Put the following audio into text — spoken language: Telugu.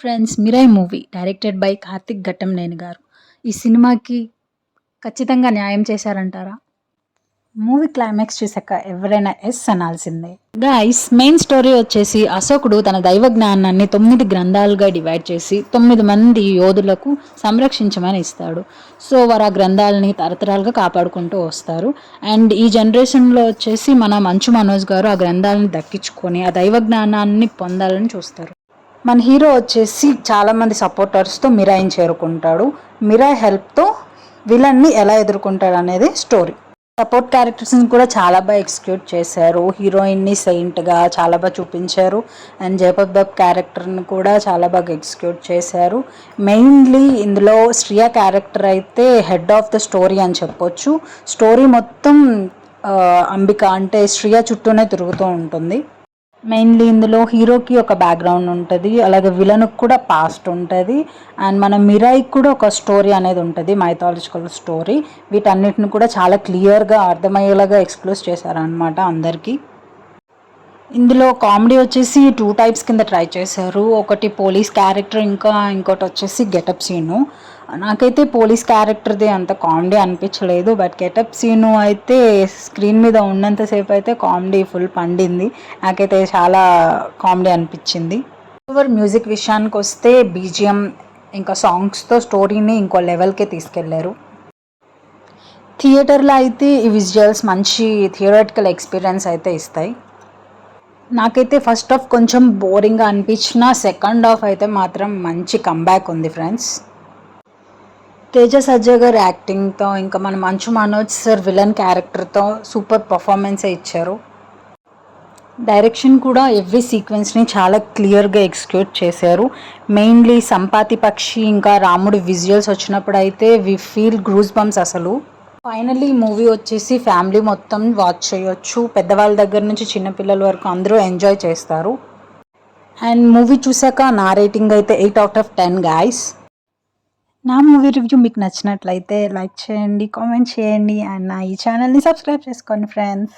Friends 'Mirai' movie directed by Karthik Ghattamaneni గారు. ఈ సినిమాకి ఖచ్చితంగా న్యాయం చేశారంటారా? మూవీ క్లైమాక్స్ చూసాక ఎవరైనా యెస్ అనాల్సిందే. గైస్ మెయిన్ స్టోరీ వచ్చేసి అశోకుడు తన దైవ జ్ఞానాన్ని 9 గ్రంథాలుగా డివైడ్ చేసి 9 మంది యోధులకు సంరక్షించమని ఇస్తాడు. సో వారు ఆ గ్రంథాలని తరతరాలుగా కాపాడుకుంటూ వస్తారు. అండ్ ఈ జనరేషన్లో వచ్చేసి మన మంచు మనోజ్ గారు ఆ గ్రంథాలను దక్కించుకొని ఆ దైవ జ్ఞానాన్ని పొందాలని చూస్తారు. మన హీరో వచ్చేసి చాలామంది సపోర్టర్స్తో మిరాయిని చేరుకుంటాడు. మిరాయ్ హెల్ప్తో విలన్ని ఎలా ఎదుర్కొంటాడు అనేది స్టోరీ. సపోర్ట్ క్యారెక్టర్స్ని కూడా చాలా బాగా ఎక్స్క్యూట్ చేశారు. హీరోయిన్ని సెయింట్గా చాలా బాగా చూపించారు. అండ్ జయపద్ క్యారెక్టర్ని కూడా చాలా బాగా ఎక్స్క్యూట్ చేశారు. మెయిన్లీ ఇందులో శ్రియ క్యారెక్టర్ అయితే హెడ్ ఆఫ్ ద స్టోరీ అని చెప్పొచ్చు. స్టోరీ మొత్తం అంబిక అంటే శ్రియ చుట్టూనే తిరుగుతూ ఉంటుంది. మెయిన్లీ ఇందులో హీరోకి ఒక బ్యాక్గ్రౌండ్ ఉంటుంది, అలాగే విలన్కి కూడా పాస్ట్ ఉంటుంది. అండ్ మన మిరాయికి కూడా ఒక స్టోరీ అనేది ఉంటుంది, మైథాలజికల్ స్టోరీ. వీటన్నిటిని కూడా చాలా క్లియర్గా అర్థమయ్యేలాగా ఎక్స్ప్లోర్ చేశారనమాట అందరికీ. ఇందులో కామెడీ వచ్చేసి 2 టైప్స్ కింద ట్రై చేశారు. ఒకటి పోలీస్ క్యారెక్టర్, ఇంకోటి వచ్చేసి గెటప్ సీను. నాకైతే పోలీస్ క్యారెక్టర్ది అంత కామెడీ అనిపించలేదు. బట్ గెటప్ సీను అయితే స్క్రీన్ మీద ఉన్నంతసేపు అయితే కామెడీ ఫుల్ పండింది. నాకైతే చాలా కామెడీ అనిపించింది. మ్యూజిక్ విషయానికి వస్తే బీజిఎం ఇంకా సాంగ్స్తో స్టోరీని ఇంకో లెవెల్కే తీసుకెళ్లారు. థియేటర్లో అయితే ఈ విజువల్స్ మంచి థియరటికల్ ఎక్స్పీరియన్స్ అయితే ఇస్తాయి. నాకైతే ఫస్ట్ హాఫ్ కొంచెం బోరింగ్గా అనిపించిన, సెకండ్ హాఫ్ అయితే మాత్రం మంచి కంబ్యాక్ ఉంది ఫ్రెండ్స్. తేజ సజ్జా గారు యాక్టింగ్తో ఇంకా మన Manchu Manoj sir villain క్యారెక్టర్తో super పర్ఫార్మెన్సే ఇచ్చారు. డైరెక్షన్ కూడా ఎవ్రీ సీక్వెన్స్ని చాలా క్లియర్గా ఎగ్జిక్యూట్ చేశారు. మెయిన్లీ సంపాతి పక్షి ఇంకా రాముడి విజువల్స్ వచ్చినప్పుడు అయితే వి ఫీల్ గ్రూస్ బంప్స్ అసలు. ఫైనల్లీ మూవీ వచ్చేసి ఫ్యామిలీ మొత్తం వాచ్ చేయొచ్చు. పెద్దవాళ్ళ దగ్గర నుంచి చిన్నపిల్లల వరకు అందరూ ఎంజాయ్ చేస్తారు. అండ్ మూవీ చూసాక నా రేటింగ్ అయితే 8/10 గాయస్. నా మూవీ రివ్యూ మీకు నచ్చినట్లయితే లైక్ చేయండి, కామెంట్ చేయండి అండ్ నా ఈ ఛానల్ని సబ్స్క్రైబ్ చేసుకోండి ఫ్రెండ్స్.